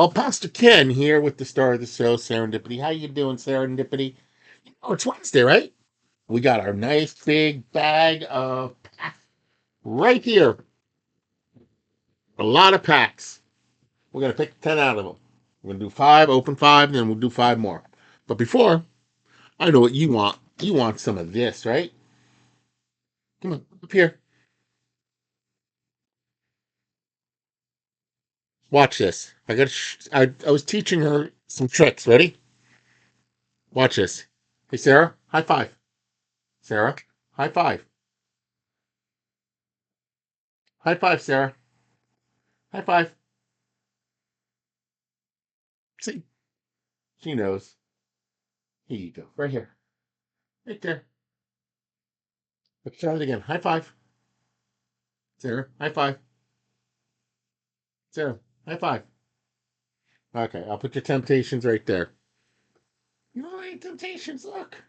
y'all. Pastor Ken here with the star of the show, Serendipity. How you doing, Serendipity? Oh, it's Wednesday, right? We got our nice big bag of packs right here. A lot of packs. We're gonna pick 10 out of them. We're gonna do 5, open 5, then we'll do 5 more. But before, I know what you want. You want some of this, right? Come on, up here. Watch this. I was teaching her some tricks. Ready? Watch this. Hey, Sarah, high five. Sarah, high five. High five, Sarah. High five. See, she knows. Here you go. Right here. Right there. Let's try it again. High five. Sarah, high five. Sarah, high five. Okay, I'll put your temptations right there. You don't like temptations, look.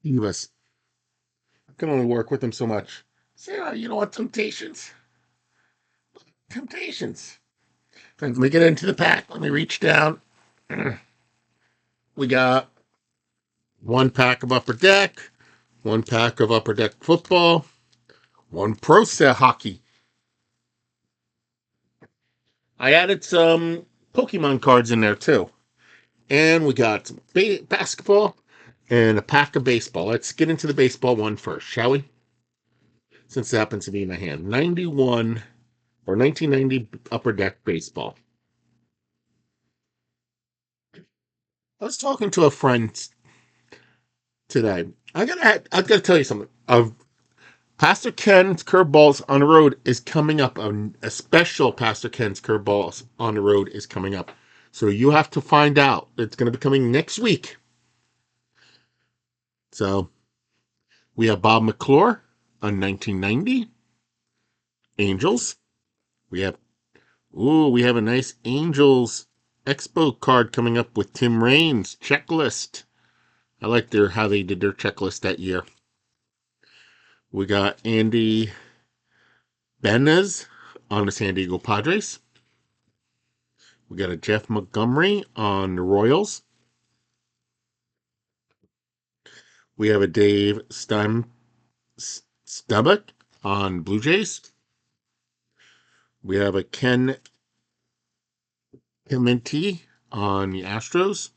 You us. I can only work with them so much. Sarah, you don't want temptations. Temptations. Let me get into the pack. Let me reach down. We got one pack of Upper Deck, one pack of Upper Deck football, one Pro Set hockey. I added some Pokemon cards in there too. And we got some basketball and a pack of baseball. Let's get into the baseball one first, shall we? Since it happens to be in my hand. 91 or 1990 Upper Deck baseball. I was talking to a friend today. I gotta tell you something. Pastor Ken's Curveballs on the Road is coming up. A special Pastor Ken's Curveballs on the Road is coming up. So you have to find out. It's going to be coming next week. So we have Bob McClure on 1990. Angels. We have a nice Angels Expo card coming up with Tim Raines checklist. I like how they did their checklist that year. We got Andy Benez on the San Diego Padres. We got a Jeff Montgomery on the Royals. We have a Dave Stubbock on Blue Jays. We have a Ken Clemente on the Astros.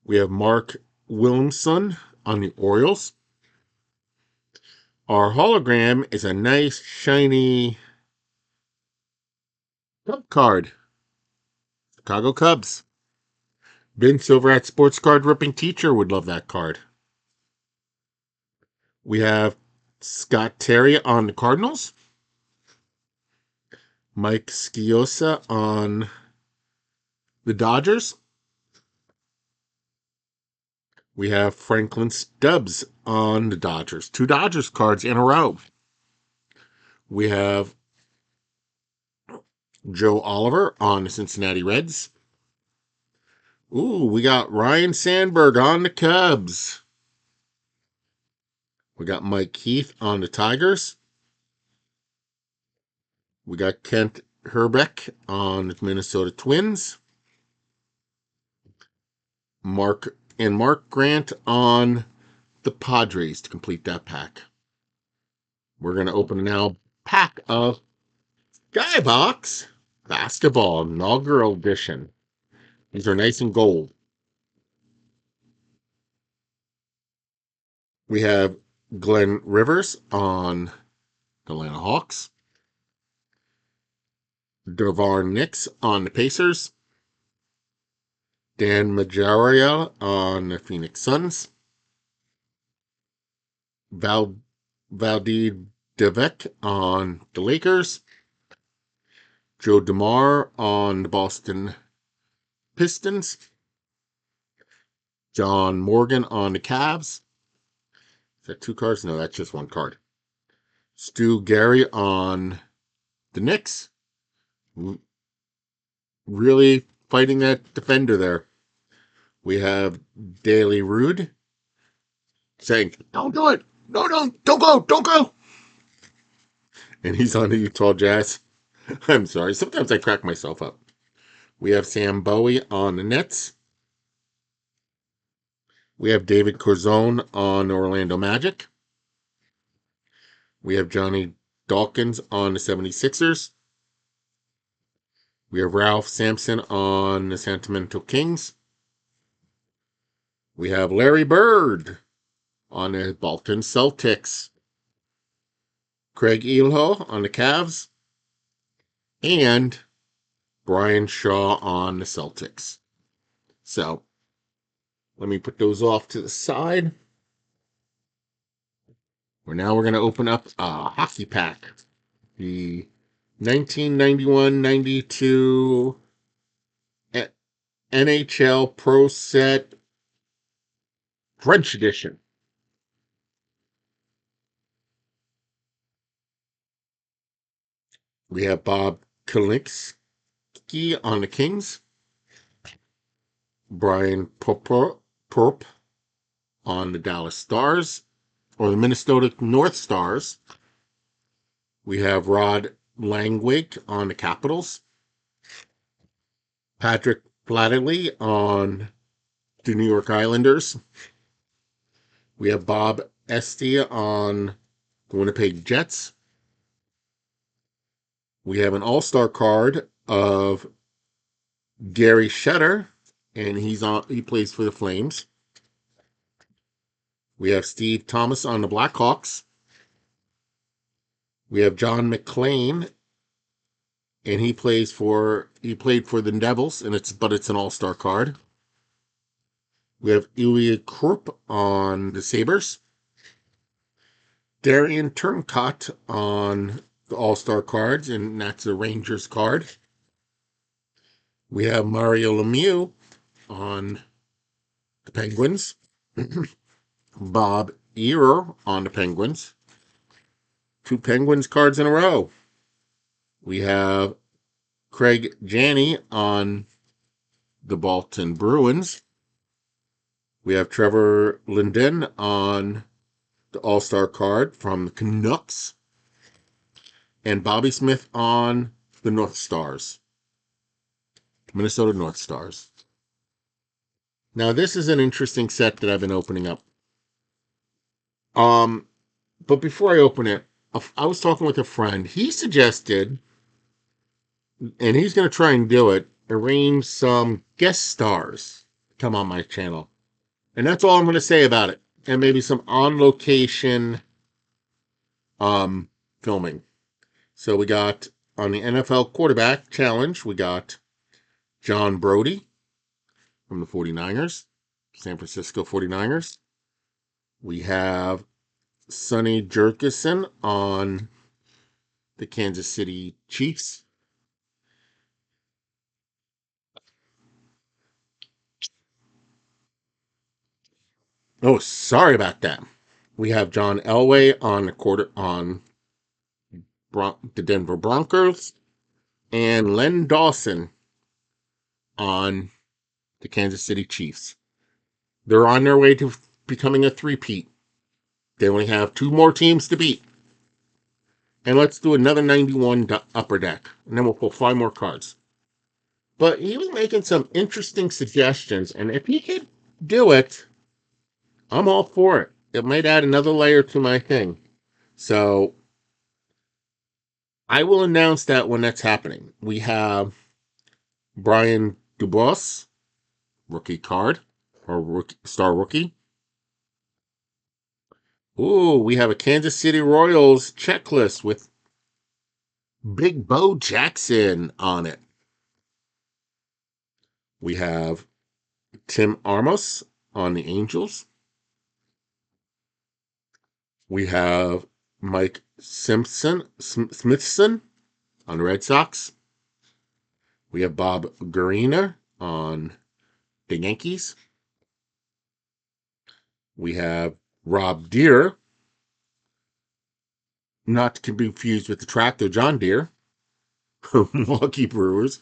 We have Mark Williamson on the Orioles. Our hologram is a nice, shiny Cub card. Chicago Cubs. Vince over at Sports Card Ripping Teacher would love that card. We have Scott Terry on the Cardinals. Mike Sciosa on the Dodgers. We have Franklin Stubbs on the Dodgers. 2 Dodgers cards in a row. We have Joe Oliver on the Cincinnati Reds. We got Ryan Sandberg on the Cubs. We got Mike Heath on the Tigers. We got Kent Herbeck on the Minnesota Twins. Mark Grant on the Padres to complete that pack. We're going to open now pack of Skybox Basketball Inaugural Edition. These are nice and gold. We have Glenn Rivers on the Atlanta Hawks. Devar Nix on the Pacers. Dan Majaria on the Phoenix Suns. Valdir Devek on the Lakers. Joe DeMar on the Boston Pistons. John Morgan on the Cavs. Is that 2 cards? No, that's just 1 card. Stu Gary on the Knicks. Really fighting that defender there. We have Daily Rude saying, "Don't do it. No, don't go. Don't go." And he's on the Utah Jazz. I'm sorry. Sometimes I crack myself up. We have Sam Bowie on the Nets. We have David Corzone on the Orlando Magic. We have Johnny Dawkins on the 76ers. We have Ralph Sampson on the Sacramento Kings. We have Larry Bird on the Bolton Celtics. Craig Elho on the Cavs. And Brian Shaw on the Celtics. So, let me put those off to the side. We're going to open up a hockey pack. The 1991-92 NHL Pro Set French Edition. We have Bob Kalinski on the Kings. Brian Purp on the Dallas Stars, or the Minnesota North Stars. We have Rod Langwig on the Capitals. Patrick Flatterly on the New York Islanders. We have Bob Estia on the Winnipeg Jets. We have an all-star card of Gary Shutter, and he plays for the Flames. We have Steve Thomas on the Blackhawks. We have John McClain, and he played for the Devils, and it's an all-star card. We have Ilya Krupp on the Sabres. Darian Turcotte on the all-star cards, and that's a Rangers card. We have Mario Lemieux on the Penguins. Bob Earer on the Penguins. 2 Penguins cards in a row. We have Craig Janney on the Bolton Bruins. We have Trevor Linden on the All-Star card from the Canucks. And Bobby Smith on the North Stars. Minnesota North Stars. Now, this is an interesting set that I've been opening up. But before I open it, I was talking with a friend. He suggested, and he's going to try and do it, arrange some guest stars to come on my channel. And that's all I'm going to say about it. And maybe some on-location filming. So we got, on the NFL quarterback challenge, we got John Brody from the 49ers, San Francisco 49ers. We have Sonny Jurgensen on the Kansas City Chiefs. Oh, sorry about that. We have John Elway on the Denver Broncos, and Len Dawson on the Kansas City Chiefs. They're on their way to becoming a three-peat. They only have 2 more teams to beat. And let's do another 91 upper deck, and then we'll pull 5 more cards. But he was making some interesting suggestions, and if he could do it, I'm all for it. It might add another layer to my thing. So I will announce that when that's happening. We have Brian Dubois, rookie card, or star rookie. Ooh, we have a Kansas City Royals checklist with Big Bo Jackson on it. We have Tim Armos on the Angels. We have Mike Smithson on the Red Sox. We have Bob Garina on the Yankees. We have Rob Deere, not to be confused with the tractor John Deere, Milwaukee Brewers.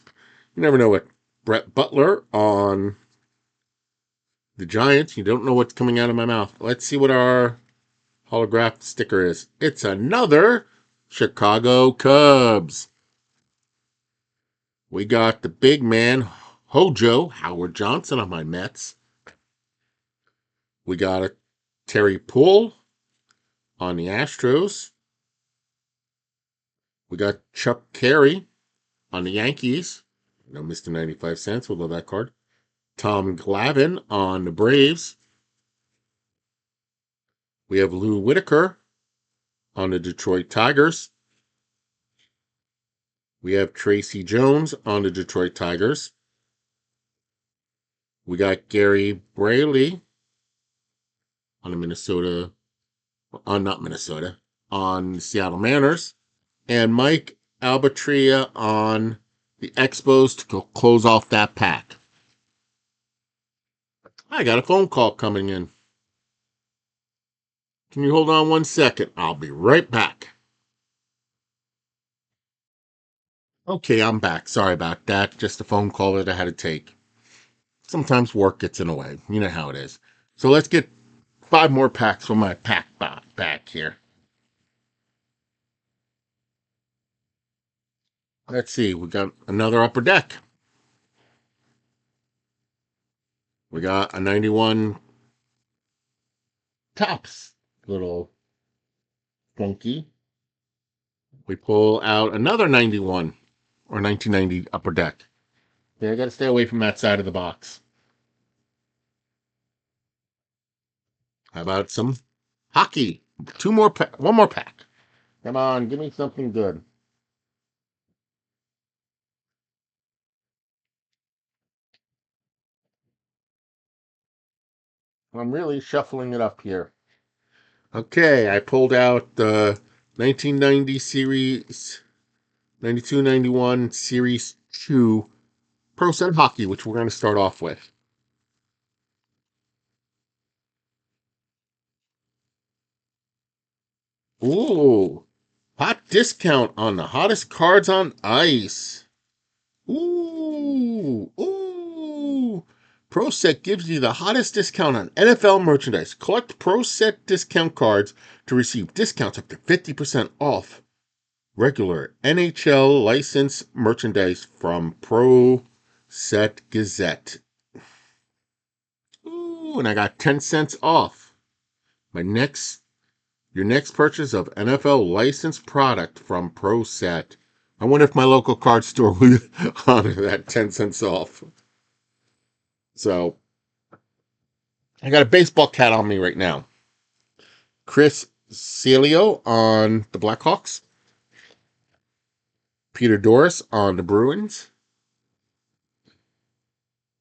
You never know what. Brett Butler on the Giants. You don't know what's coming out of my mouth. Let's see what our holograph sticker is. It's another Chicago Cubs. We got the big man, Hojo, Howard Johnson on my Mets. We got a Terry Poole on the Astros. We got Chuck Carey on the Yankees. No, Mr. 95 cents. We'll love that card. Tom Glavine on the Braves. We have Lou Whitaker on the Detroit Tigers. We have Tracy Jones on the Detroit Tigers. We got Gary Braley on the not Minnesota, on the Seattle Mariners. And Mike Albatria on the Expos to close off that pack. I got a phone call coming in. Can you hold on 1 second? I'll be right back. Okay, I'm back. Sorry about that. Just a phone call that I had to take. Sometimes work gets in the way. You know how it is. So let's get 5 more packs from my pack back here. Let's see. We got another upper deck. We got a 91 tops. Little funky. We pull out another 91 or 1990 upper deck. Yeah, I got to stay away from that side of the box. How about some hockey? 1 more pack. Come on, give me something good. I'm really shuffling it up here. Okay, I pulled out the 1990 series, 92-91 series 2 Pro Set Hockey, which we're going to start off with. Ooh, hot discount on the hottest cards on ice. Ooh. Pro Set gives you the hottest discount on NFL merchandise. Collect Pro Set discount cards to receive discounts up to 50% off regular NHL license merchandise from Pro Set Gazette. Ooh, and I got 10 cents off your next purchase of NFL licensed product from Pro Set. I wonder if my local card store will honor that 10 cents off. So I got a baseball cat on me right now. Chris Celio on the Blackhawks. Peter Doris on the Bruins.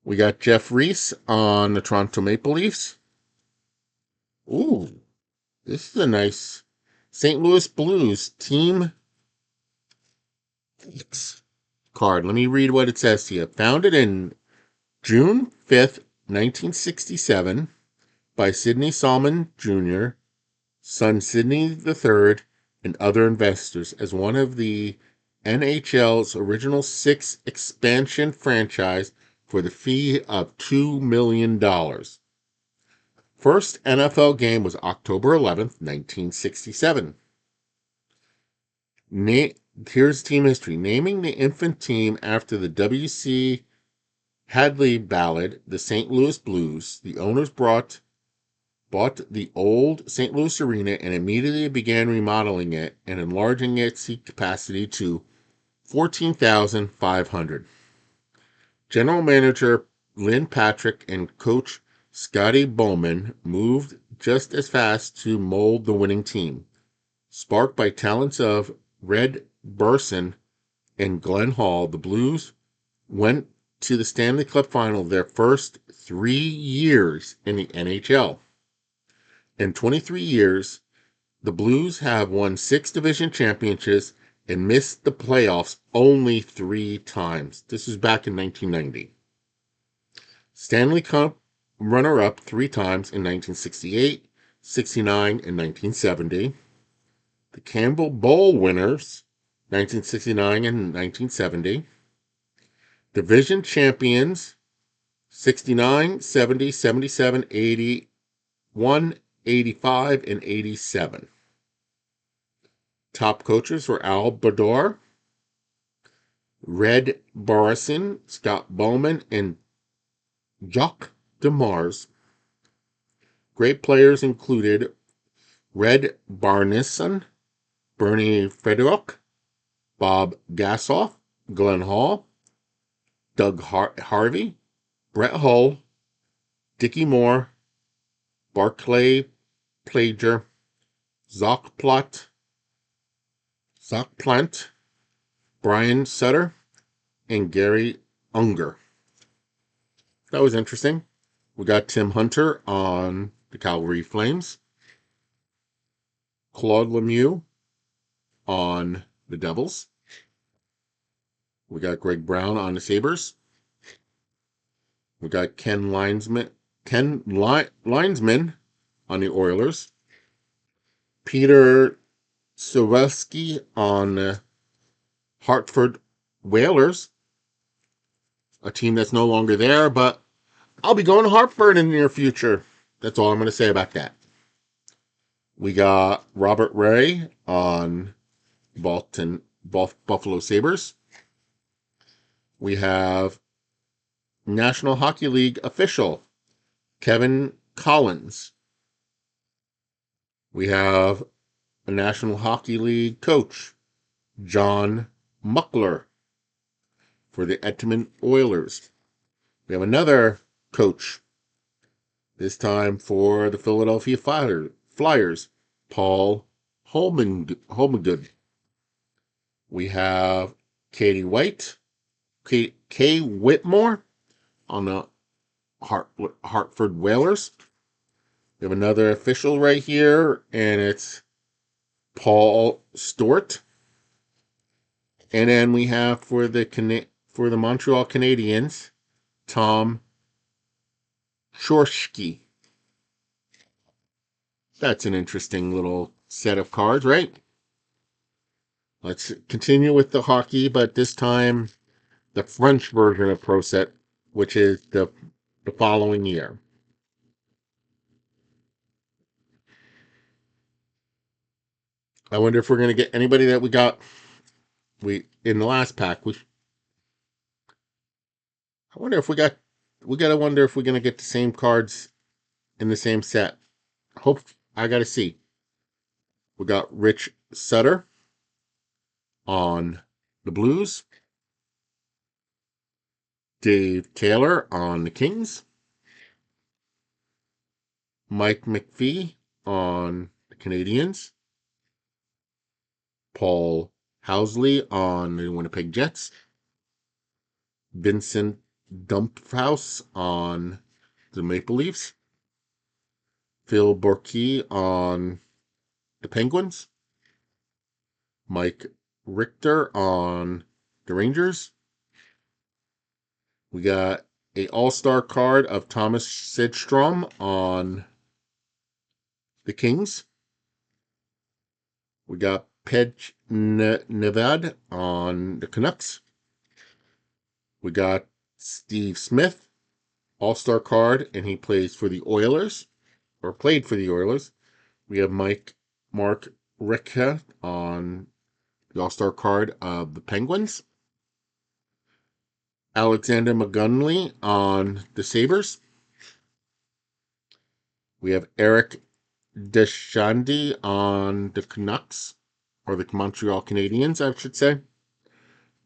We got Jeff Reese on the Toronto Maple Leafs. Ooh, this is a nice St. Louis Blues team card. Let me read what it says to you. Founded in June 5th, 1967 by Sidney Salmon Jr., son Sidney III, and other investors as one of the NHL's original 6 expansion franchise for the fee of $2 million. First NFL game was October 11th, 1967. Here's team history. Naming the infant team after the W.C. Hadley ballad, the St. Louis Blues, the owners bought the old St. Louis Arena and immediately began remodeling it and enlarging its seat capacity to 14,500. General Manager Lynn Patrick and coach Scotty Bowman moved just as fast to mold the winning team. Sparked by talents of Red Burson and Glenn Hall, the Blues went to the Stanley Cup final their first 3 years in the NHL. In 23 years, the Blues have won 6 division championships and missed the playoffs only 3 times. This was back in 1990. Stanley Cup runner-up 3 times in 1968, 69, and 1970. The Campbell Bowl winners, 1969 and 1970. Division champions, 69, 70, 77, 81, 85, and 87. Top coaches were Al Bador, Red Borison, Scott Bowman, and Jacques Demars. Great players included Red Barneson, Bernie Federock, Bob Gassoff, Glenn Hall, Doug Harvey, Brett Hull, Dickie Moore, Barclay Plager, Zoc Plant, Brian Sutter, and Gary Unger. That was interesting. We got Tim Hunter on the Calgary Flames, Claude Lemieux on the Devils. We got Greg Brown on the Sabres. We got Ken Linesman on the Oilers. Peter Sawelski on the Hartford Whalers, a team that's no longer there, but I'll be going to Hartford in the near future. That's all I'm going to say about that. We got Robert Ray on Buffalo Sabres. We have National Hockey League official Kevin Collins. We have a National Hockey League coach John Muckler for the Edmonton Oilers. We have another coach, this time for the Philadelphia Flyers, Paul Holmgren. We have Katie White, Kay Whitmore on the Hartford Whalers. We have another official right here, and it's Paul Stewart. And then we have for the Montreal Canadiens, Tom Shorsky. That's an interesting little set of cards, right? Let's continue with the hockey, but this time the French version of Pro Set, which is the following year. I wonder if we're going to get anybody that we got in the last pack. I wonder if we got to wonder if we're going to get the same cards in the same set. I got to see. We got Rich Sutter on the Blues, Dave Taylor on the Kings, Mike McPhee on the Canadiens, Paul Housley on the Winnipeg Jets, Vincent Dumphouse on the Maple Leafs, Phil Borky on the Penguins, Mike Richter on the Rangers. We got a all-star card of Thomas Sidstrom on the Kings. We got Pej Nevad on the Canucks. We got Steve Smith, all-star card, and he plays for the Oilers, or played for the Oilers. We have Mark Recca on the all-star card of the Penguins. Alexander McGunley on the Sabres. We have Eric Deshandy on the Canucks, or the Montreal Canadiens, I should say.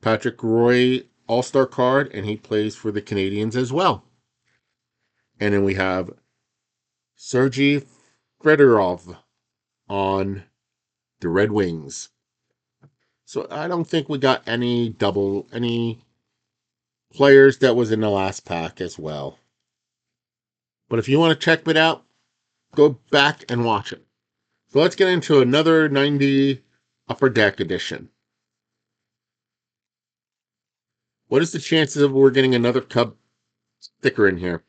Patrick Roy, all-star card, and he plays for the Canadiens as well. And then we have Sergei Fedorov on the Red Wings. So I don't think we got any players that was in the last pack as well. But if you want to check it out, go back and watch it. So let's get into another 90 Upper Deck edition. What is the chances of we're getting another Cub sticker in here?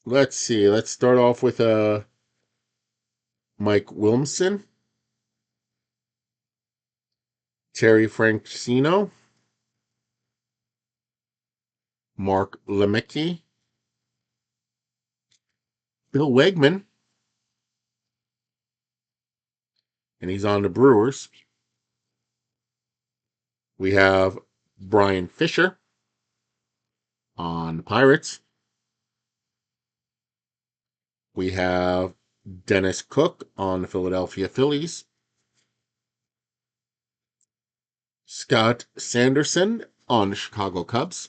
Let's see. Let's start off with Mike Wilmson, Terry Francino, Mark Lemecki, Bill Wegman, and he's on the Brewers. We have Brian Fisher on the Pirates. We have Dennis Cook on the Philadelphia Phillies. Scott Sanderson on the Chicago Cubs.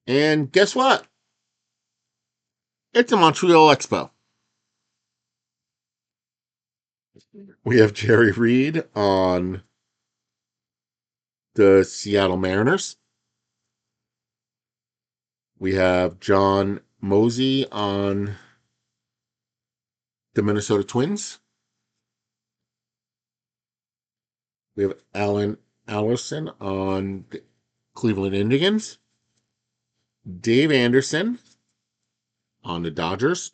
And guess what? It's a Montreal Expo. We have Jerry Reed on the Seattle Mariners. We have John Mosey on the Minnesota Twins. We have Alan Allison on the Cleveland Indians. Dave Anderson on the Dodgers.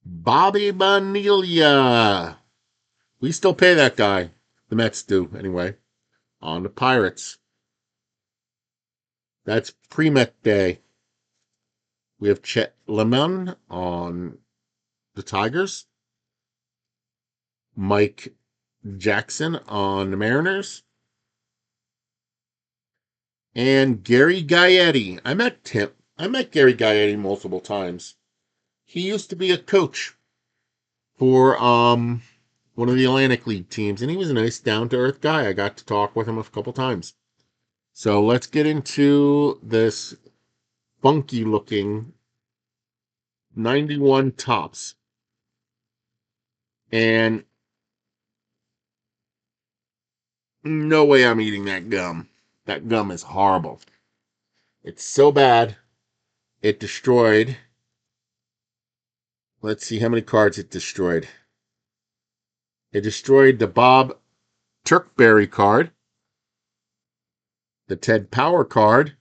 Bobby Bonilla. We still pay that guy. The Mets do, anyway. On the Pirates. That's pre-Met Day. We have Chet Lemon on the Tigers. Mike Jackson on the Mariners. And Gary Gaetti. I met Gary Gaetti multiple times. He used to be a coach for one of the Atlantic League teams, and he was a nice, down-to-earth guy. I got to talk with him a couple times. So let's get into this funky-looking 91 Topps. And no way I'm eating that gum. That gum is horrible. It's so bad, it destroyed. Let's see how many cards it destroyed. It destroyed the Bob Turkberry card, the Ted Power card,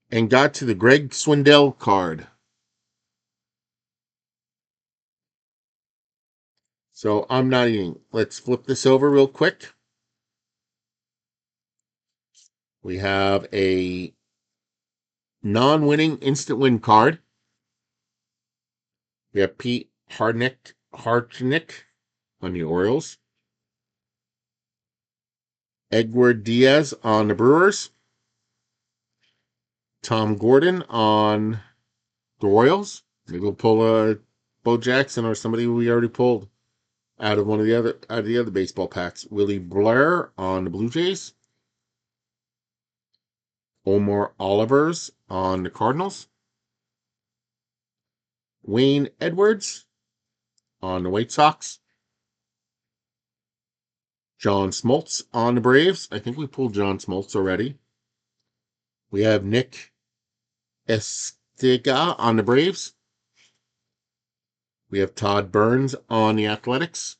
and got to the Greg Swindell card. So I'm not eating. Let's flip this over real quick. We have a non-winning instant win card. We have Pete Hartnick on the Orioles. Edward Diaz on the Brewers. Tom Gordon on the Royals. Maybe we'll pull a Bo Jackson or somebody we already pulled out of the other baseball packs. Willie Blair on the Blue Jays. Omar Olivers on the Cardinals. Wayne Edwards on the White Sox. John Smoltz on the Braves. I think we pulled John Smoltz already. We have Nick Estiga on the Braves. We have Todd Burns on the Athletics.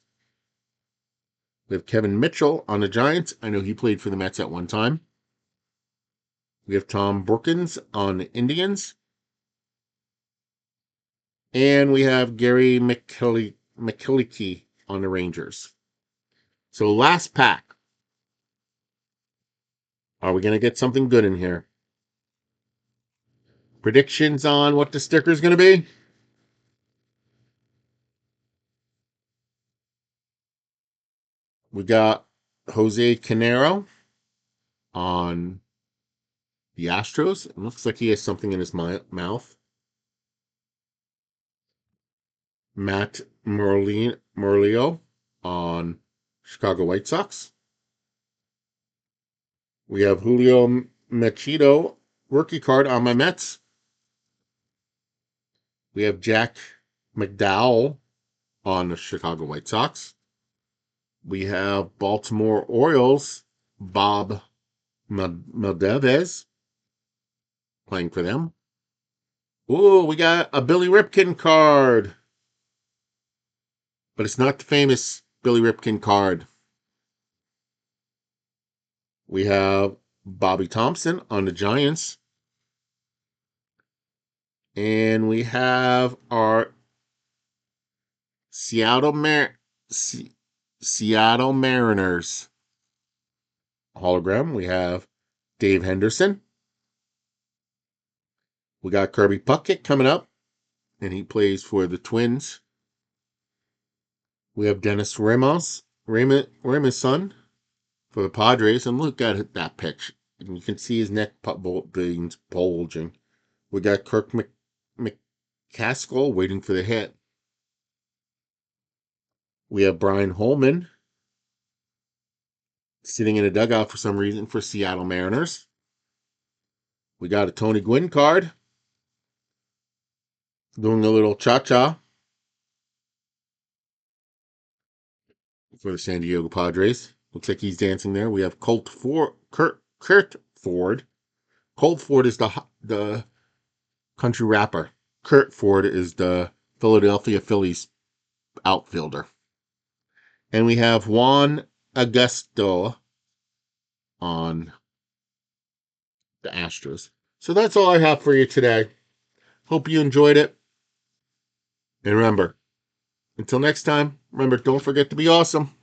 We have Kevin Mitchell on the Giants. I know he played for the Mets at one time. We have Tom Brookins on the Indians. And we have Gary McKillickie on the Rangers. So last pack. Are we going to get something good in here? Predictions on what the sticker is going to be? We got Jose Canero on the Astros. It looks like he has something in his mouth. Matt Merlio on Chicago White Sox. We have Julio Machado rookie card on my Mets. We have Jack McDowell on the Chicago White Sox. We have Baltimore Orioles, Bob Meldeves playing for them. Ooh, we got a Billy Ripken card. But it's not the famous Billy Ripken card. We have Bobby Thompson on the Giants. And we have our Seattle Mariners hologram. We have Dave Henderson. We got Kirby Puckett coming up, and he plays for the Twins. We have Dennis Ramos' son for the Padres. And look at that pitch. And you can see his neck veins bulging. We got Kirk McCaskill waiting for the hit. We have Brian Holman sitting in a dugout for some reason for Seattle Mariners. We got a Tony Gwynn card doing a little cha-cha for the San Diego Padres. Looks like he's dancing there. We have Kurt Ford. Colt Ford is the country rapper. Kurt Ford is the Philadelphia Phillies outfielder. And we have Juan Augusto on the Astros. So that's all I have for you today. Hope you enjoyed it. And remember, until next time, remember, don't forget to be awesome.